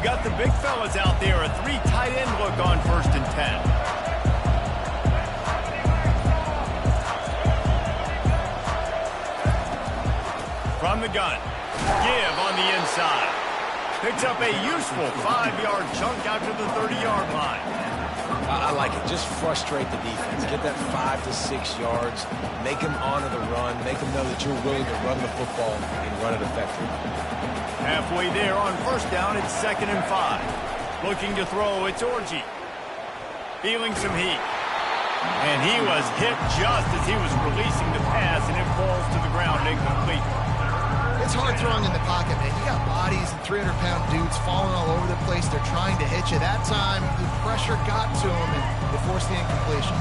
got the big fellas out there. A 3 tight end look on 1st and 10. From the gun. Give on the inside. Picks up a useful 5-yard chunk out to the 30-yard line. I like it. Just frustrate the defense. Get that 5 to 6 yards. Make them honor the run. Make them know that you're willing to run the football and run it effectively. Halfway there on 1st down, it's 2nd and 5. Looking to throw, it's Orgy. Feeling some heat. And he was hit just as he was releasing the pass, and it falls to the ground incomplete. It's hard throwing in the pocket, man. You got bodies and 300-pound dudes falling all over the place. They're trying to hit you. That time, the pressure got to him, and they forced the incompletion.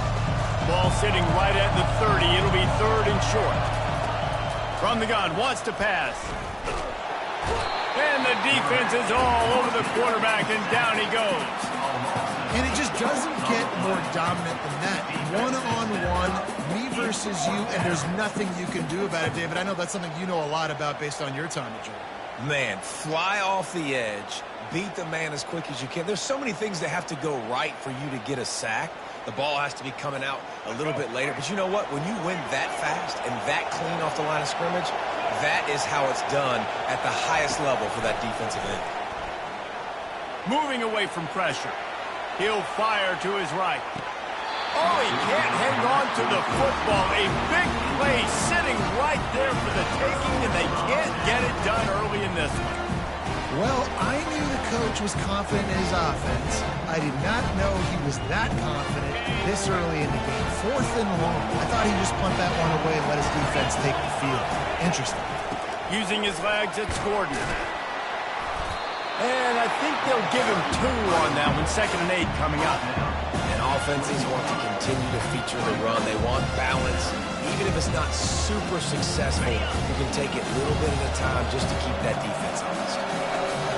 Ball sitting right at the 30. It'll be 3rd and short. From the gun, wants to pass. And the defense is all over the quarterback, and down he goes. And it just doesn't get more dominant than that. One-on-one, me versus you, and there's nothing you can do about it, David. I know that's something you know a lot about based on your time at Georgia. Man, fly off the edge, beat the man as quick as you can. There's so many things that have to go right for you to get a sack. The ball has to be coming out a little bit later. But you know what? When you win that fast and that clean off the line of scrimmage, that is how it's done at the highest level for that defensive end. Moving away from pressure. He'll fire to his right. Oh, he can't hang on to the football. A big play sitting right there for the taking, and they can't get it done early in this one. Well, I knew the coach was confident in his offense. I did not know he was that confident this early in the game. 4th and long. I thought he'd just punt that one away and let his defense take the field. Interesting. Using his legs, it's Gordon. And I think they'll give him 2 on that one. 2nd and 8 coming up. And offenses want to continue to feature the run. They want balance. Even if it's not super successful, you can take it a little bit at a time just to keep that defense honest.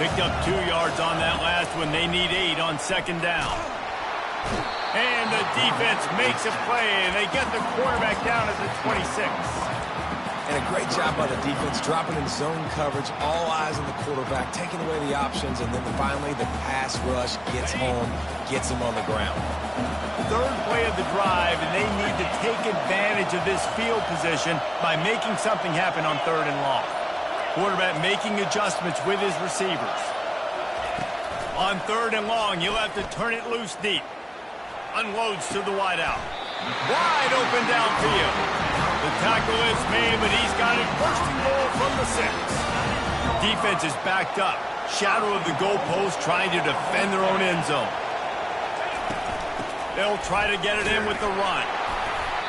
Picked up 2 yards on that last one. They need 8 on 2nd down. And the defense makes a play, and they get the quarterback down at the 26. And a great job by the defense, dropping in zone coverage, all eyes on the quarterback, taking away the options, and then finally the pass rush gets home, gets him on the ground. 3rd play of the drive, and they need to take advantage of this field position by making something happen on 3rd and long. Quarterback making adjustments with his receivers. On 3rd and long, you'll have to turn it loose deep. Unloads to the wideout. Wide open downfield. The tackle is made, but he's got it 1st and goal from the 6. Defense is backed up. Shadow of the goalpost trying to defend their own end zone. They'll try to get it in with the run.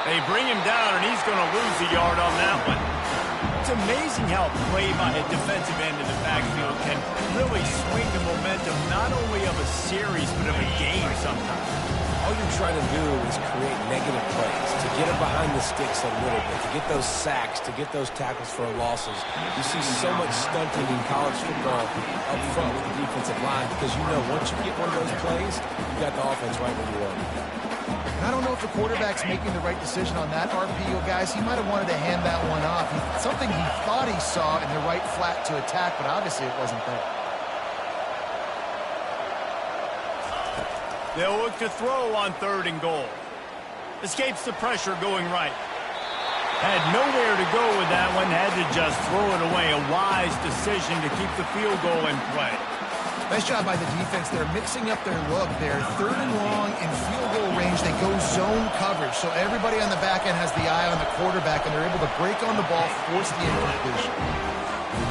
They bring him down, and he's going to lose a yard on that one. It's amazing how a play by a defensive end in the backfield can really swing the momentum not only of a series, but of a game sometimes. All you're trying to do is create negative plays, to get it behind the sticks a little bit, to get those sacks, to get those tackles for losses. You see so much stunting in college football up front with the defensive line because you know once you get one of those plays, you got the offense right where you are. I don't know if the quarterback's making the right decision on that RPO, guys. He might have wanted to hand that one off. Something he thought he saw in the right flat to attack, but obviously it wasn't there. They'll look to throw on 3rd and goal. Escapes the pressure going right. Had nowhere to go with that one. Had to just throw it away. A wise decision to keep the field goal in play. Nice job by the defense. They're mixing up their look. They're 3rd and long in field goal range. They go zone coverage. So everybody on the back end has the eye on the quarterback, and they're able to break on the ball, force the incompletion.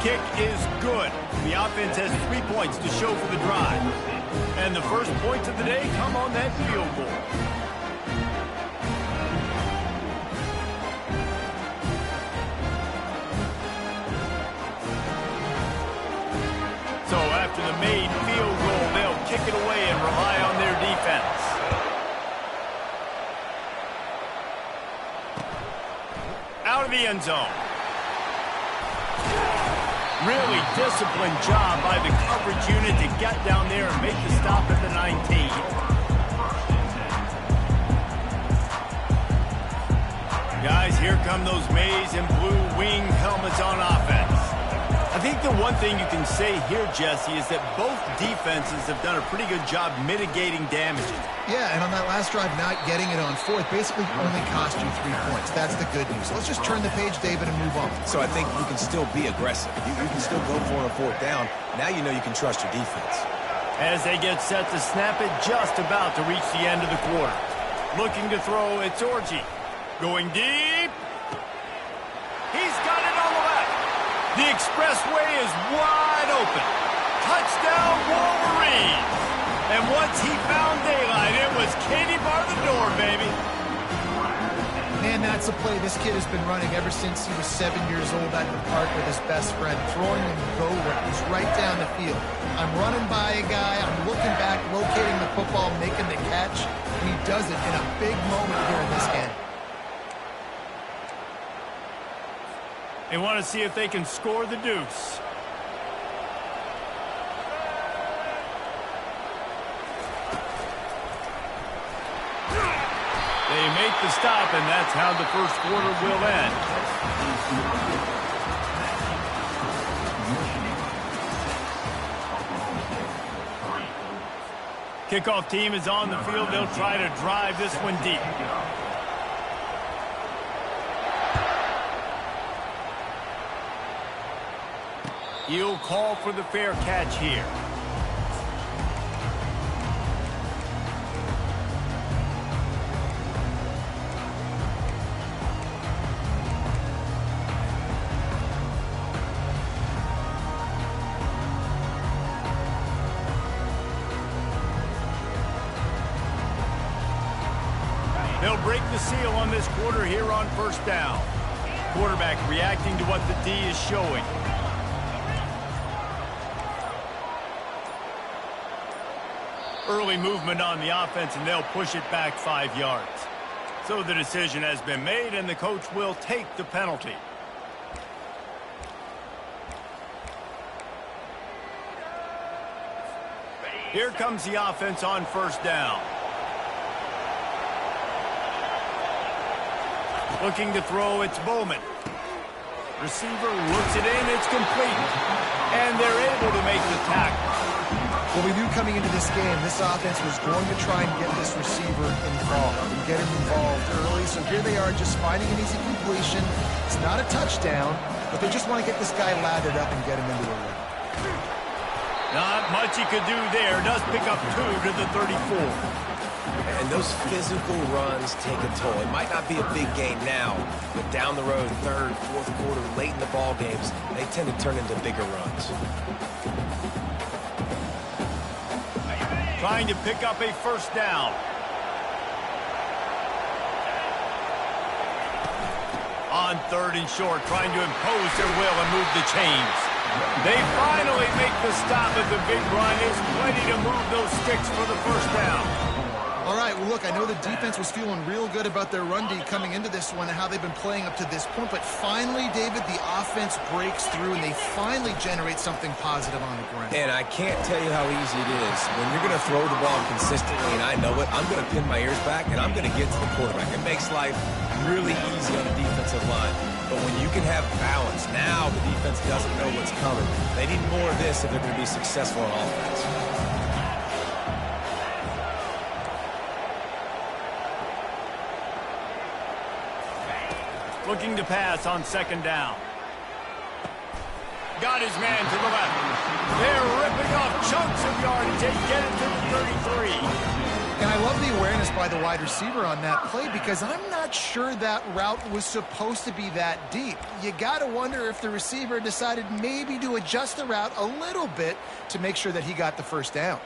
Kick is good. The offense has 3 points to show for the drive. And the first points of the day come on that field goal. So after the made field goal, they'll kick it away and rely on their defense. Out of the end zone. Really disciplined job by the coverage unit to get down there and make the stop at the 19. Guys, here come those maize and blue wing helmets on offense. I think the one thing you can say here, Jesse, is that both defenses have done a pretty good job mitigating damages. Yeah, and on that last drive, not getting it on fourth basically only cost you 3 points. That's the good news. Let's just turn the page, David, and move on. So I think you can still be aggressive. You can still go for a fourth down. Now you know you can trust your defense. As they get set to snap it, just about to reach the end of the quarter. Looking to throw, it's Orji. Going deep. He's got it on the left. The expressway is wide open. Touchdown, Wolverines. And once he found daylight, it was Katie bar the door, baby. Man, that's a play this kid has been running ever since he was 7 years old at the park with his best friend, throwing them go routes right down the field. I'm running by a guy, I'm looking back, locating the football, making the catch, and he does it in a big moment here in this game. They want to see if they can score the deuce. They make the stop, and that's how the first quarter will end. Kickoff team is on the field. They'll try to drive this one deep. He'll call for the fair catch here. They'll break the seal on this quarter here on first down. Quarterback reacting to what the D is showing. Early movement on the offense, and they'll push it back 5 yards. So the decision has been made, and the coach will take the penalty. Here comes the offense on first down. Looking to throw, it's Bowman. Receiver looks it in, it's complete. And they're able to make the tackle. Well, we knew coming into this game, this offense was going to try and get this receiver involved and get him involved early. So here they are just finding an easy completion. It's not a touchdown, but they just want to get this guy lathered up and get him into a run. Not much he could do there. Does pick up 2 to the 34. And those physical runs take a toll. It might not be a big game now, but down the road, third, fourth quarter, late in the ball games, they tend to turn into bigger runs. Trying to pick up a first down. On third and short, trying to impose their will and move the chains. They finally make the stop at the big run. Is plenty to move those sticks for the first down. All right, well, look, I know the defense was feeling real good about their run D coming into this one and how they've been playing up to this point, but finally, David, the offense breaks through and they finally generate something positive on the ground. And I can't tell you how easy it is. When you're going to throw the ball consistently, and I know it, I'm going to pin my ears back and I'm going to get to the quarterback. It makes life really easy on the defensive line. But when you can have balance, now the defense doesn't know what's coming. They need more of this if they're going to be successful on offense. Looking to pass on second down. Got his man to the left. They're ripping off chunks of yardage. They get it to the 33. And I love the awareness by the wide receiver on that play because I'm not sure that route was supposed to be that deep. You got to wonder if the receiver decided maybe to adjust the route a little bit to make sure that he got the first down.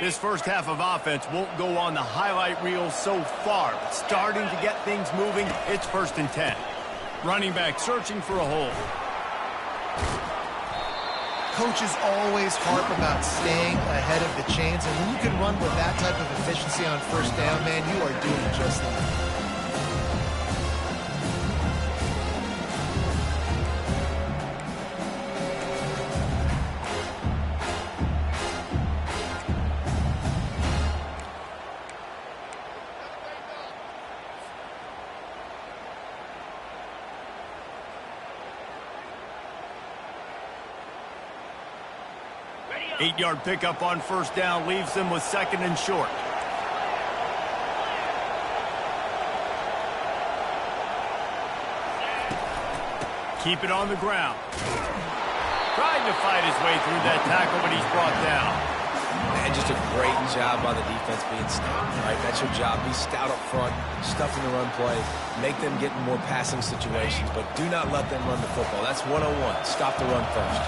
This first half of offense won't go on the highlight reel so far, but starting to get things moving. It's 1st and 10. Running back searching for a hole. Coaches always harp about staying ahead of the chains, and when you can run with that type of efficiency on first down, man, you are doing just that. 8-yard pickup on first down leaves them with 2nd and short. Keep it on the ground. Trying to fight his way through that tackle, but he's brought down. And just a great job by the defense being stout, right? That's your job. Be stout up front, stuffing the run play, make them get in more passing situations, but do not let them run the football. That's 101. Stop the run first.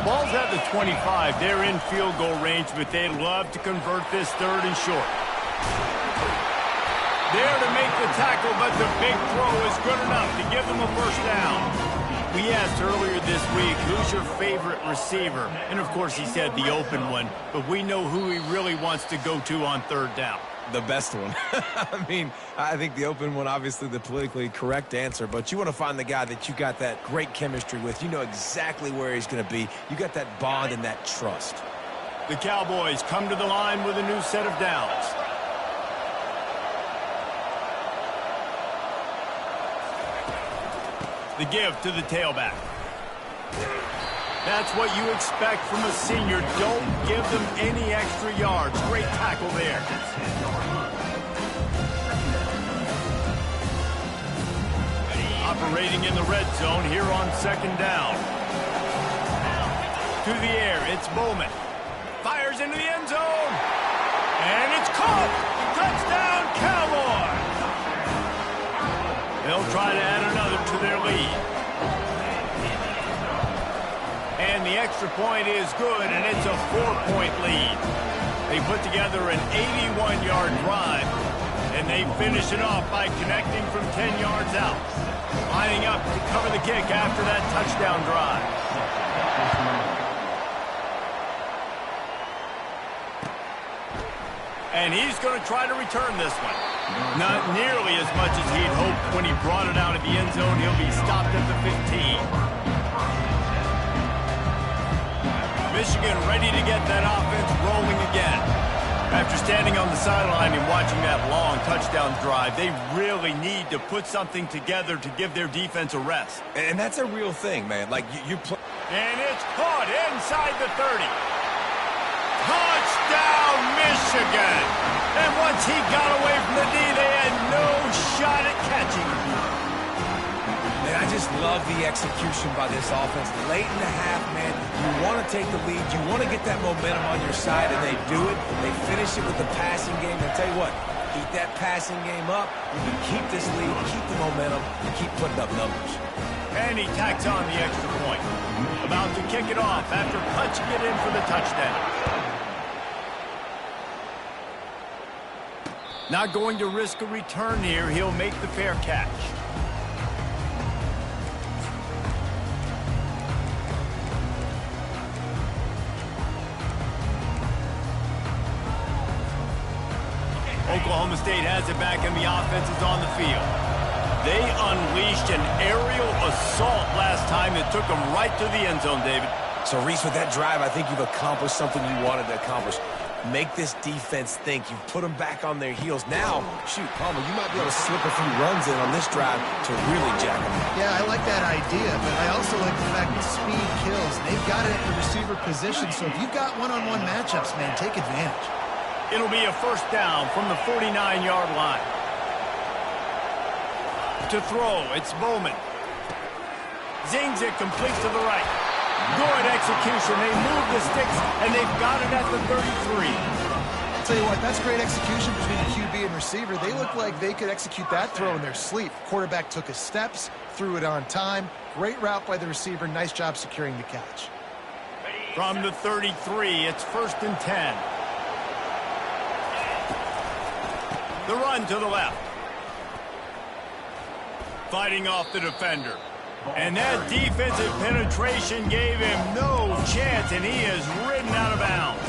Ball's at the 25. They're in field goal range, but they'd love to convert this 3rd and short. There to make the tackle, but the big throw is good enough to give them a first down. We asked earlier this week, who's your favorite receiver? And, of course, he said the open one, but we know who he really wants to go to on 3rd down. The best one. I mean, I think the open one, obviously the politically correct answer, but you want to find the guy that you got that great chemistry with. You know exactly where he's going to be. You got that bond and that trust. The Cowboys come to the line with a new set of downs. The give to the tailback. That's what you expect from a senior. Don't give them any extra yards. Great tackle there. Operating in the red zone here on 2nd down. To the air, it's Bowman. Fires into the end zone. And it's caught. Touchdown, Cowboys. They'll try to add another to their lead. And the extra point is good, and it's a 4-point lead. They put together an 81-yard drive, and they finish it off by connecting from 10 yards out. Lining up to cover the kick after that touchdown drive. And he's going to try to return this one. Not nearly as much as he'd hoped when he brought it out of the end zone. He'll be stopped at the 15. Michigan ready to get that offense rolling again. After standing on the sideline and watching that long touchdown drive, they really need to put something together to give their defense a rest. And that's a real thing, man. Like, you play. And it's caught inside the 30. Touchdown, Michigan! And once he got away from the D, they had no shot at catching him. And I just love the execution by this offense. Late in the half, man, you want to take the lead. You want to get that momentum on your side, and they do it. They finish it with the passing game. And tell you what, keep that passing game up. You can keep this lead, keep the momentum, and keep putting up numbers. And he tacks on the extra point. About to kick it off after punching it in for the touchdown. Not going to risk a return here. He'll make the fair catch. Oklahoma State has it back and the offense is on the field. They unleashed an aerial assault last time that took them right to the end zone, David. So, Reese, with that drive, I think you've accomplished something you wanted to accomplish. Make this defense think. You've put them back on their heels. Now, shoot, Palmer, you might be able to slip a few runs in on this drive to really jack them up. Yeah, I like that idea, but I also like the fact that speed kills. They've got it at the receiver position, so if you've got one-on-one matchups, man, take advantage. It'll be a first down from the 49-yard line. To throw, it's Bowman. Zings it, completes to the right. Good execution. They move the sticks, and they've got it at the 33. I'll tell you what, that's great execution between the QB and receiver. They look like they could execute that throw in their sleep. Quarterback took his steps, threw it on time. Great route by the receiver. Nice job securing the catch. From the 33, it's 1st and 10. The run to the left. Fighting off the defender. And that defensive penetration gave him no chance, and he is ridden out of bounds.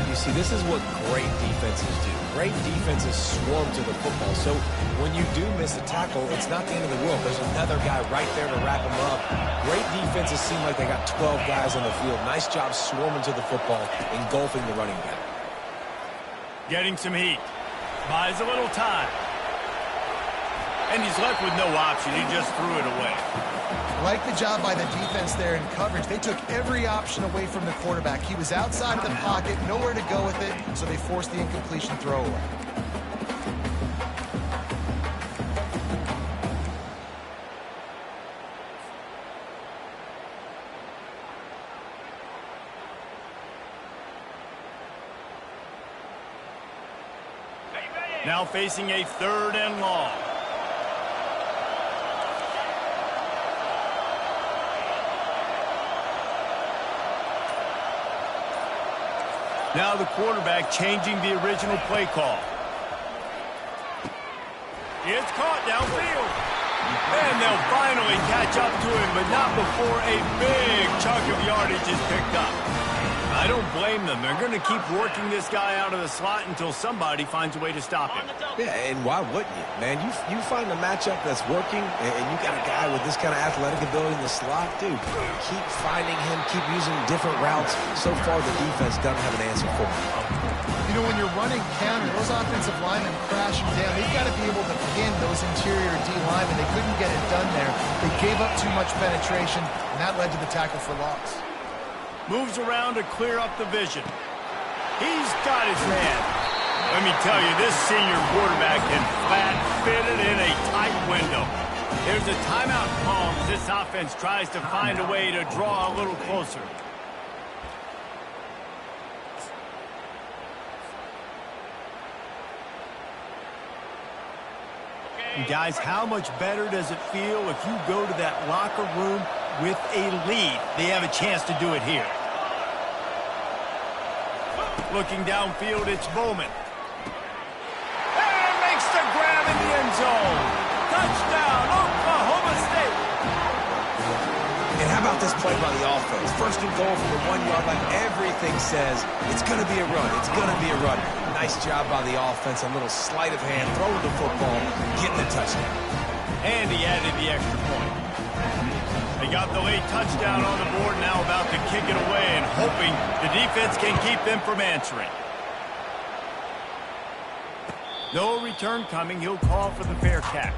You see, this is what great defenses do. Great defenses swarm to the football. So when you do miss a tackle, it's not the end of the world. There's another guy right there to wrap him up. Great defenses seem like they got 12 guys on the field. Nice job swarming to the football, engulfing the running back. Getting some heat. Buys a little time. And he's left with no option. He just threw it away. Like the job by the defense there in coverage. They took every option away from the quarterback. He was outside of the pocket, nowhere to go with it, so they forced the incompletion throwaway. Now facing a 3rd and long. Now the quarterback changing the original play call. It's caught downfield. And they'll finally catch up to him, but not before a big chunk of yardage is picked up. I don't blame them. They're going to keep working this guy out of the slot until somebody finds a way to stop him. Yeah, and why wouldn't you, man? You find a matchup that's working, and you got a guy with this kind of athletic ability in the slot, dude. Keep finding him, keep using different routes. So far, the defense doesn't have an answer for him. You know, when you're running counter, those offensive linemen crashing down. They've got to be able to pin those interior D linemen. They couldn't get it done there. They gave up too much penetration, and that led to the tackle for loss. Moves around to clear up the vision. He's got his man. Let me tell you, this senior quarterback can flat fit it in a tight window. There's a timeout call as this offense tries to find a way to draw a little closer. And guys, how much better does it feel if you go to that locker room with a lead? They have a chance to do it here. Looking downfield, it's Bowman. And makes the grab in the end zone. Touchdown, Oklahoma State. And how about this play by the offense? 1st and goal from the 1-yard line. Everything says it's going to be a run. It's going to be a run. Nice job by the offense. A little sleight of hand, throwing the football, getting the touchdown. And he added the extra point. They got the late touchdown on the board, now about to kick it away and hoping the defense can keep them from answering. No return coming. He'll call for the fair catch.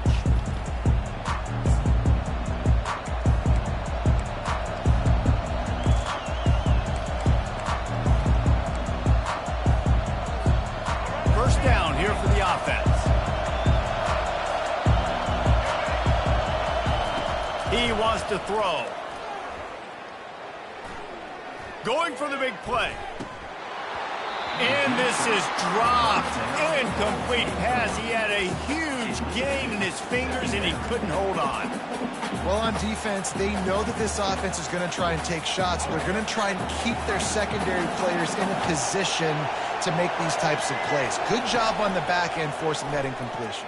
First down here for the offense. He wants to throw. Going for the big play. And this is dropped. Incomplete pass. He had a huge gain in his fingers, and he couldn't hold on. Well, on defense, they know that this offense is going to try and take shots. They're going to try and keep their secondary players in a position to make these types of plays. Good job on the back end forcing that incompletion.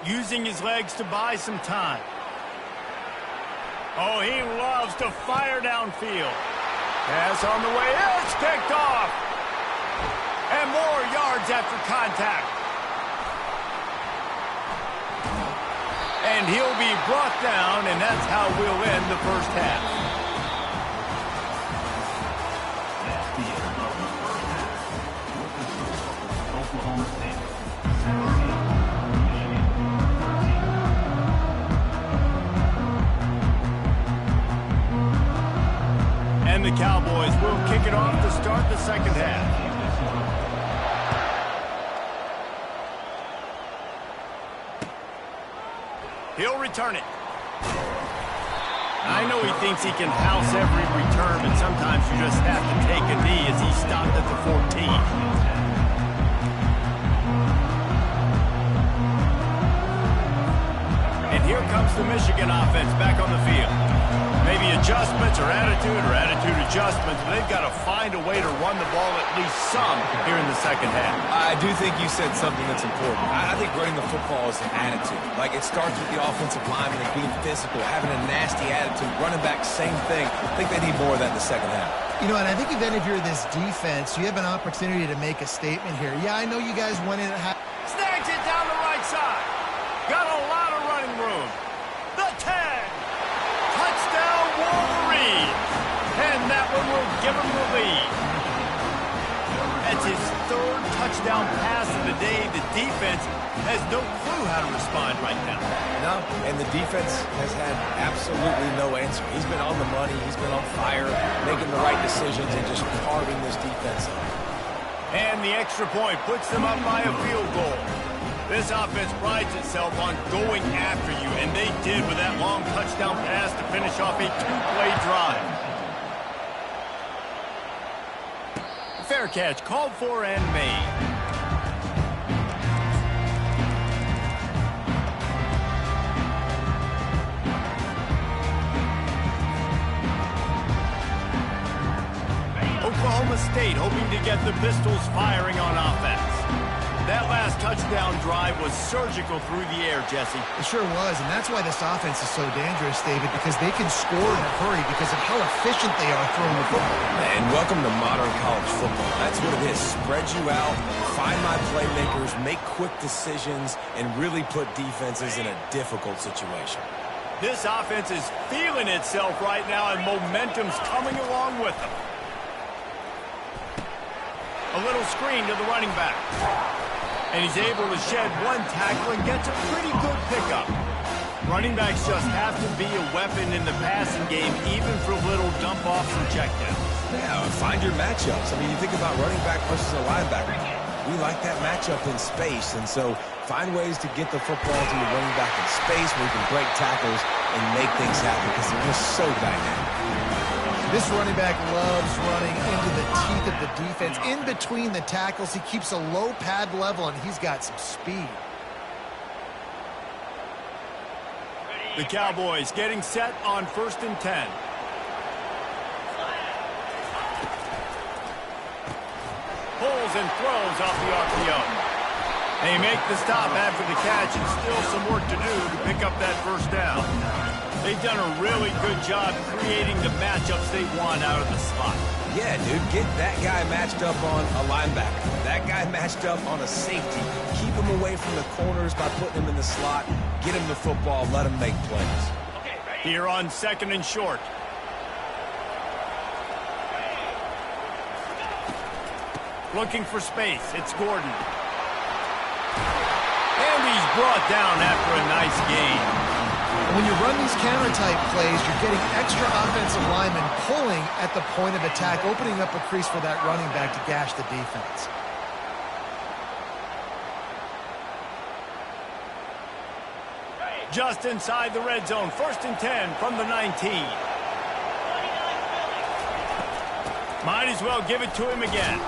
Using his legs to buy some time. Oh, he loves to fire downfield. Pass on the way. It's picked off. And more yards after contact. And he'll be brought down, and that's how we'll end the first half. And the Cowboys will kick it off to start the second half. He'll return it. I know he thinks he can house every return, but sometimes you just have to take a knee as he stopped at the 14. And here comes the Michigan offense back on the field. Maybe adjustments or attitude adjustments, but they've got to find a way to run the ball at least some here in the second half. I do think you said something that's important. I think running the football is an attitude. Like, it starts with the offensive lineman and being physical, having a nasty attitude. Running back, same thing. I think they need more of that in the second half. You know, and I think even if you're this defense, you have an opportunity to make a statement here. Yeah, I know you guys went in at Snags it down the right side. Got a lot of running room. The 10. Touchdown, Wolverine. And that one will give him the lead. That's his third touchdown pass of the day. The defense has no clue how to respond right now. No, and the defense has had absolutely no answer. He's been on the money. He's been on fire, making the right decisions and just carving this defense up. And the extra point puts them up by a field goal. This offense prides itself on going after you, and they did with that long touchdown pass to finish off a two-play drive. Fair catch, called for and made. Oklahoma State hoping to get the Pistols firing on offense. That last touchdown drive was surgical through the air, Jesse. It sure was, and that's why this offense is so dangerous, David, because they can score in a hurry because of how efficient they are throwing the football. And welcome to modern college football. That's what it is. Spread you out, find my playmakers, make quick decisions, and really put defenses in a difficult situation. This offense is feeling itself right now, and momentum's coming along with them. A little screen to the running back. And he's able to shed one tackle and gets a pretty good pickup. Running backs just have to be a weapon in the passing game, even for little dump-offs and checkdowns. Yeah, find your matchups. I mean, you think about running back versus a linebacker. We like that matchup in space, and so find ways to get the football to your running back in space where you can break tackles and make things happen because they're just so dynamic. This running back loves running into the teeth of the defense. In between the tackles, he keeps a low pad level, and he's got some speed. The Cowboys getting set on 1st and 10. Pulls and throws off the RPO. They make the stop after the catch, and still some work to do to pick up that first down. They've done a really good job creating the matchups they want out of the slot. Yeah, dude, get that guy matched up on a linebacker. That guy matched up on a safety. Keep him away from the corners by putting him in the slot. Get him the football. Let him make plays. Here on 2nd and short. Looking for space. It's Gordon. And he's brought down after a nice gain. When you run these counter-type plays, you're getting extra offensive linemen pulling at the point of attack, opening up a crease for that running back to gash the defense. Just inside the red zone, 1st and 10 from the 19. Might as well give it to him again.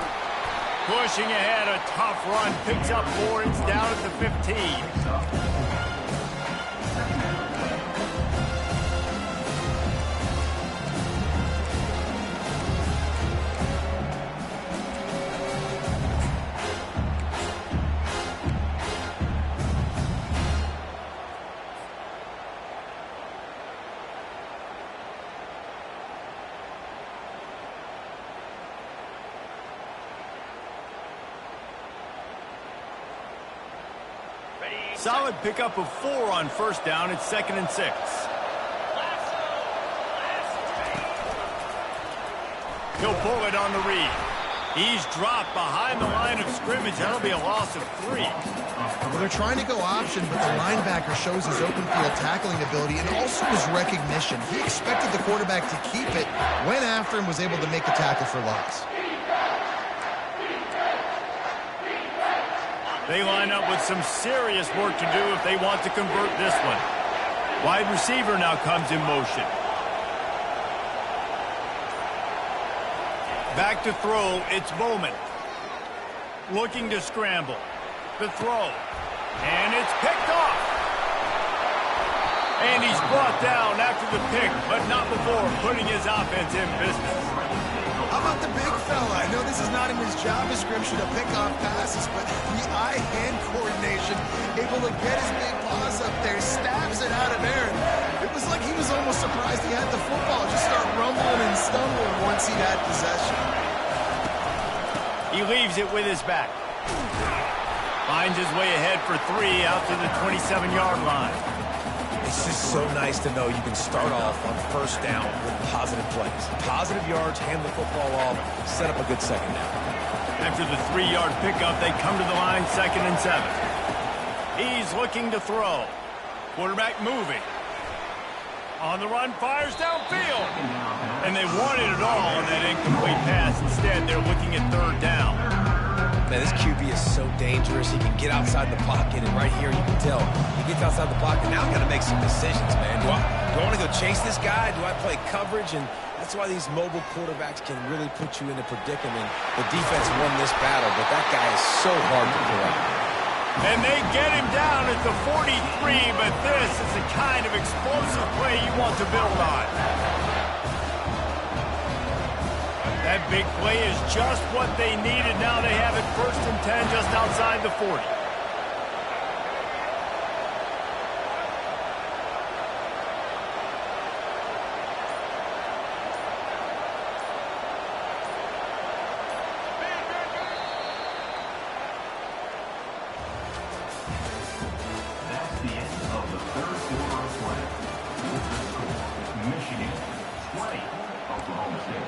Pushing ahead, a tough run, picks up 4, it's down at the 15. Solid pickup of 4 on 1st down. It's 2nd and 6. He'll pull it on the read. He's dropped behind the line of scrimmage. That'll be a loss of 3. Well, they're trying to go option, but the linebacker shows his open field tackling ability and also his recognition. He expected the quarterback to keep it, went after him, was able to make the tackle for loss. They line up with some serious work to do if they want to convert this one. Wide receiver now comes in motion. Back to throw, it's Bowman. Looking to scramble. The throw. And it's picked off. And he's brought down after the pick, but not before putting his offense in business. How about the big fella? I know this is not in his job description to pick off passes, but the eye-hand coordination, able to get his big paws up there, stabs it out of there. It was like he was almost surprised he had the football. Just start rumbling and stumbling once he had possession. He leaves it with his back. Finds his way ahead for 3 out to the 27-yard line. It's just so nice to know you can start off on 1st down with positive plays. Positive yards, hand the football off, set up a good 2nd down. After the 3-yard pickup, they come to the line 2nd and 7. He's looking to throw. Quarterback moving. On the run, fires downfield. And they wanted it all on that incomplete pass. Instead, they're looking at 3rd down. Man, this QB is so dangerous. He can get outside the pocket, and right here you can tell he gets outside the pocket. Now I got to make some decisions, man. Do I want to go chase this guy? Do I play coverage? And that's why these mobile quarterbacks can really put you in a predicament. The defense won this battle, but that guy is so hard to correct. And they get him down at the 43, but this is the kind of explosive play you want to build on. That big play is just what they needed. Now they have it 1st and 10 just outside the 40. That's the end of the 3rd quarter of play. Michigan 20, Oklahoma State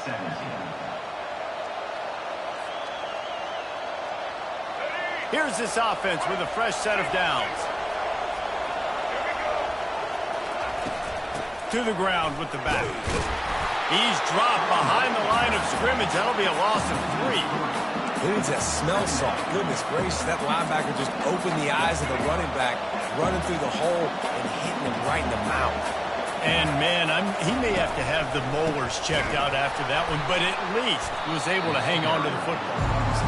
17. Here's this offense with a fresh set of downs. To the ground with the back. He's dropped behind the line of scrimmage. That'll be a loss of 3. He needs that smell salt. Goodness gracious, that linebacker just opened the eyes of the running back, running through the hole and hitting him right in the mouth. And, man, he may have to have the molars checked out after that one, but at least he was able to hang on to the football.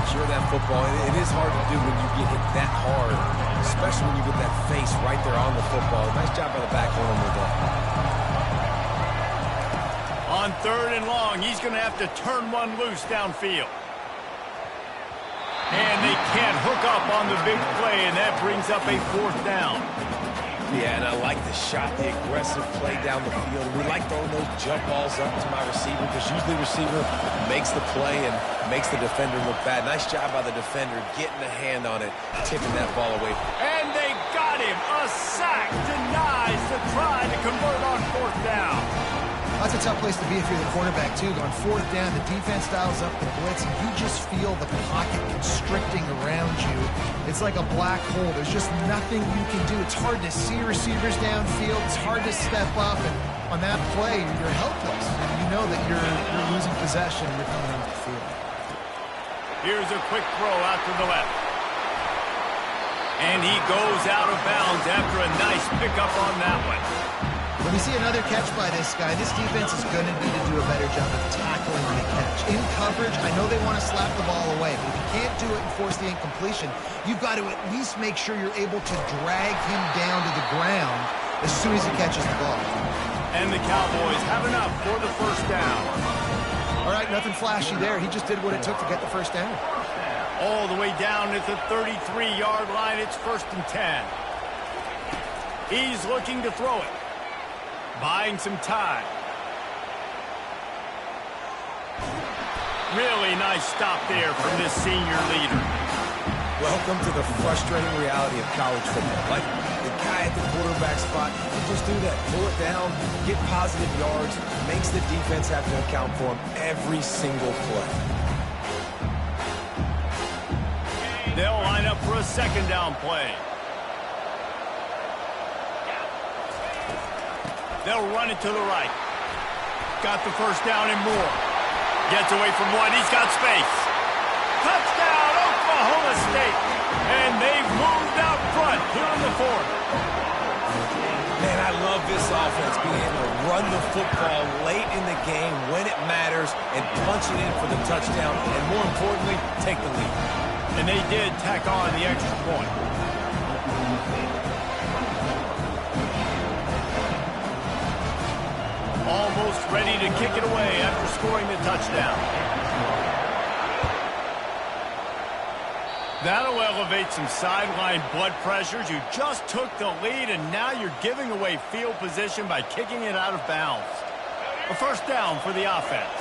Secure that football. It is hard to do when you get hit that hard, especially when you get that face right there on the football. Nice job by the back on him with that. On 3rd and long, he's going to have to turn one loose downfield. And they can't hook up on the big play, and that brings up a 4th down. Yeah, and I like the shot, the aggressive play down the field. We like throwing those jump balls up to my receiver because usually the receiver makes the play and makes the defender look bad. Nice job by the defender getting a hand on it, tipping that ball away. And they got him. A sack denies the try to convert on 4th down. That's a tough place to be if you're the quarterback, too. On 4th down, the defense dials up the blitz, and you just feel the pocket constricting around you. It's like a black hole. There's just nothing you can do. It's hard to see receivers downfield. It's hard to step up, and on that play, you're helpless. You know that you're losing possession and you're coming off the field. Here's a quick throw out to the left. And he goes out of bounds after a nice pickup on that one. When we see another catch by this guy, this defense is going to need to do a better job of tackling the catch. In coverage, I know they want to slap the ball away, but if you can't do it and force the incompletion, you've got to at least make sure you're able to drag him down to the ground as soon as he catches the ball. And the Cowboys have enough for the 1st down. All right, nothing flashy there. He just did what it took to get the 1st down. All the way down at the 33-yard line, it's 1st and 10. He's looking to throw it. Buying some time. Really nice stop there from this senior leader. Welcome to the frustrating reality of college football. Like the guy at the quarterback spot, he just do that. Pull it down, get positive yards, makes the defense have to account for him every single play. They'll line up for a 2nd down play. They'll run it to the right. Got the 1st down and more. Gets away from one. He's got space. Touchdown, Oklahoma State. And they've moved out front here in the 4th. Man, I love this offense being able to run the football late in the game when it matters and punch it in for the touchdown and, more importantly, take the lead. And they did tack on the extra point. Almost ready to kick it away after scoring the touchdown. That'll elevate some sideline blood pressures. You just took the lead, and now you're giving away field position by kicking it out of bounds. A 1st down for the offense.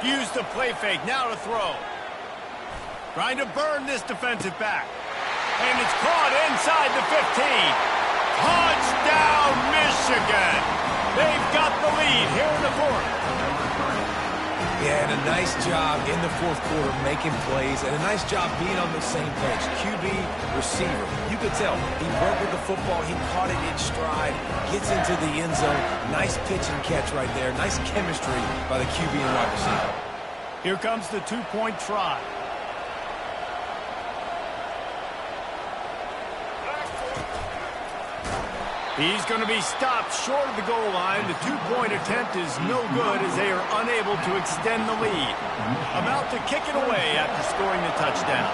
Use the play fake, now to throw. Trying to burn this defensive back. And it's caught inside the 15. Touchdown, Michigan. They've got the lead here in the fourth. Yeah, and a nice job in the fourth quarter making plays, and a nice job being on the same page. QB, receiver. You could tell he broke with the football. He caught it in stride, gets into the end zone. Nice pitch and catch right there. Nice chemistry by the QB and wide receiver. Here comes the two-point try. He's going to be stopped short of the goal line. The two-point attempt is no good as they are unable to extend the lead. About to kick it away after scoring the touchdown.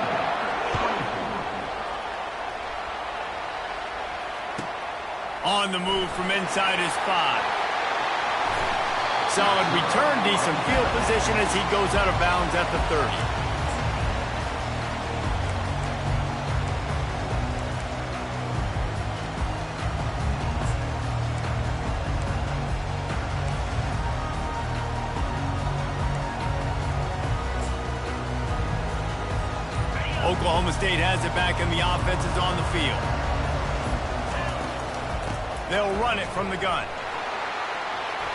On the move from inside his 5. Solid return, decent field position as he goes out of bounds at the 30. Oklahoma State has it back and the offense is on the field. They'll run it from the gun.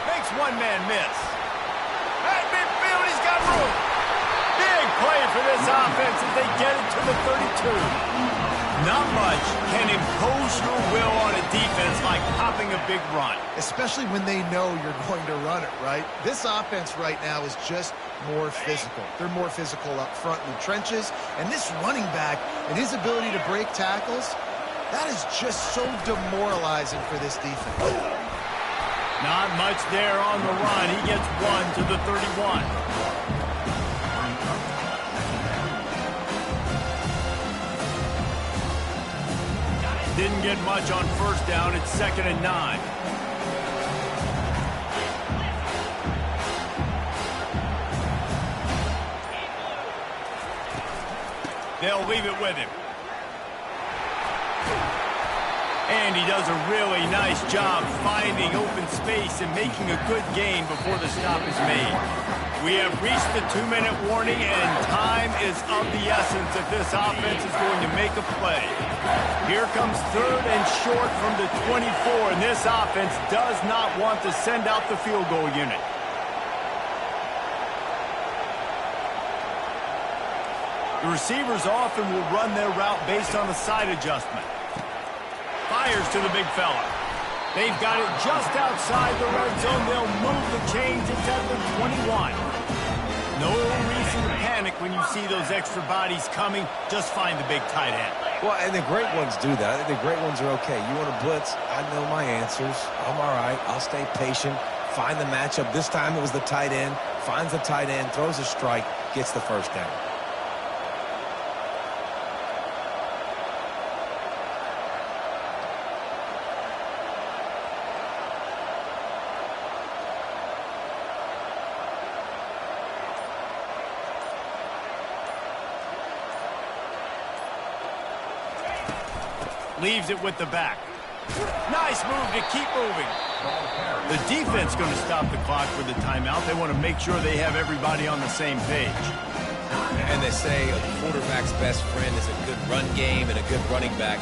Makes one man miss. At midfield, he's got room. Big play for this offense as they get it to the 32. Not much can impose your will on a defense like popping a big run. Especially when they know you're going to run it, right? This offense right now is just more physical. They're more physical up front in the trenches. And this running back and his ability to break tackles, that is just so demoralizing for this defense. Not much there on the run. He gets one to the 31. Didn't get much on first down. It's 2nd and 9. They'll leave it with him. And he does a really nice job finding open space and making a good gain before the stop is made. We have reached the 2-minute warning, and time is of the essence if this offense is going to make a play. Here comes 3rd and short from the 24, and this offense does not want to send out the field goal unit. The receivers often will run their route based on a side adjustment. Fires to the big fella. They've got it just outside the red zone. They'll move the chains. It's at the 21. No reason to panic when you see those extra bodies coming. Just find the big tight end. Well, and the great ones do that. The great ones are okay. You want to blitz? I know my answers. I'm all right. I'll stay patient. Find the matchup. This time it was the tight end. Finds the tight end, throws a strike, gets the first down. Leaves it with the back. Nice move to keep moving. The defense going to stop the clock for the timeout. They want to make sure they have everybody on the same page. And they say a quarterback's best friend is a good run game and a good running back.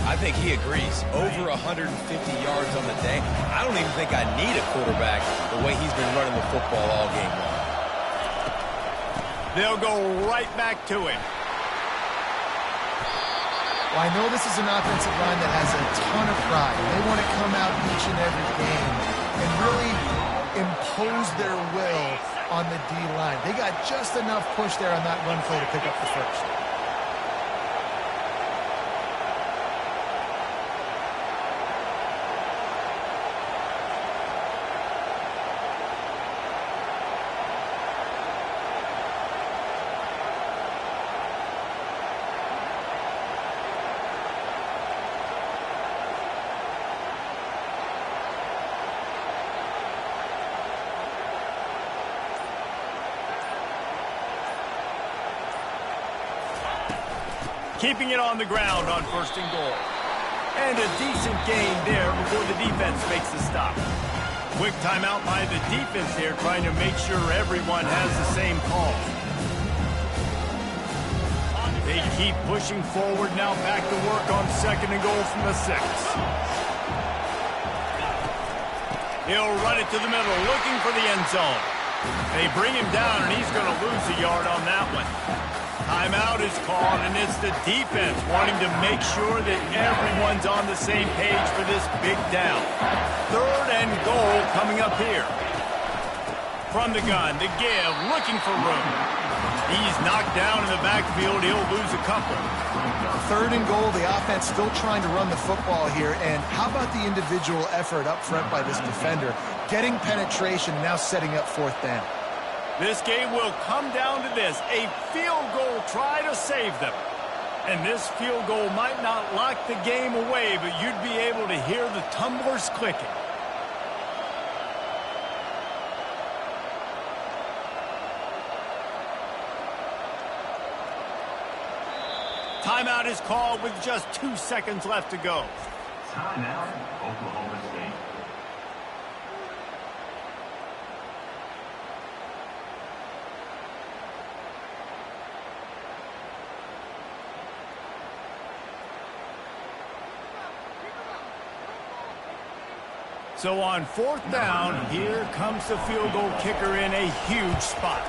I think he agrees. Over 150 yards on the day. I don't even think I need a quarterback the way he's been running the football all game long. They'll go right back to him. Well, I know this is an offensive line that has a ton of pride. They want to come out each and every game and really impose their will on the D-line. They got just enough push there on that run play to pick up the first. Keeping it on the ground on 1st and goal. And a decent gain there before the defense makes the stop. Quick timeout by the defense here, trying to make sure everyone has the same call. They keep pushing forward now, back to work on 2nd and goal from the 6. He'll run it to the middle, looking for the end zone. They bring him down, and he's going to lose a yard on that one. Timeout is called, and it's the defense wanting to make sure that everyone's on the same page for this big down. 3rd and goal coming up here. From the gun, the give, looking for room. He's knocked down in the backfield. He'll lose a couple. 3rd and goal, the offense still trying to run the football here. And how about the individual effort up front by this defender? Getting penetration, now setting up 4th down. This game will come down to this, a field goal try to save them. And this field goal might not lock the game away, but you'd be able to hear the tumblers clicking. Timeout is called with just 2 seconds left to go. Timeout, Oklahoma State. So on 4th down, here comes the field goal kicker in a huge spot.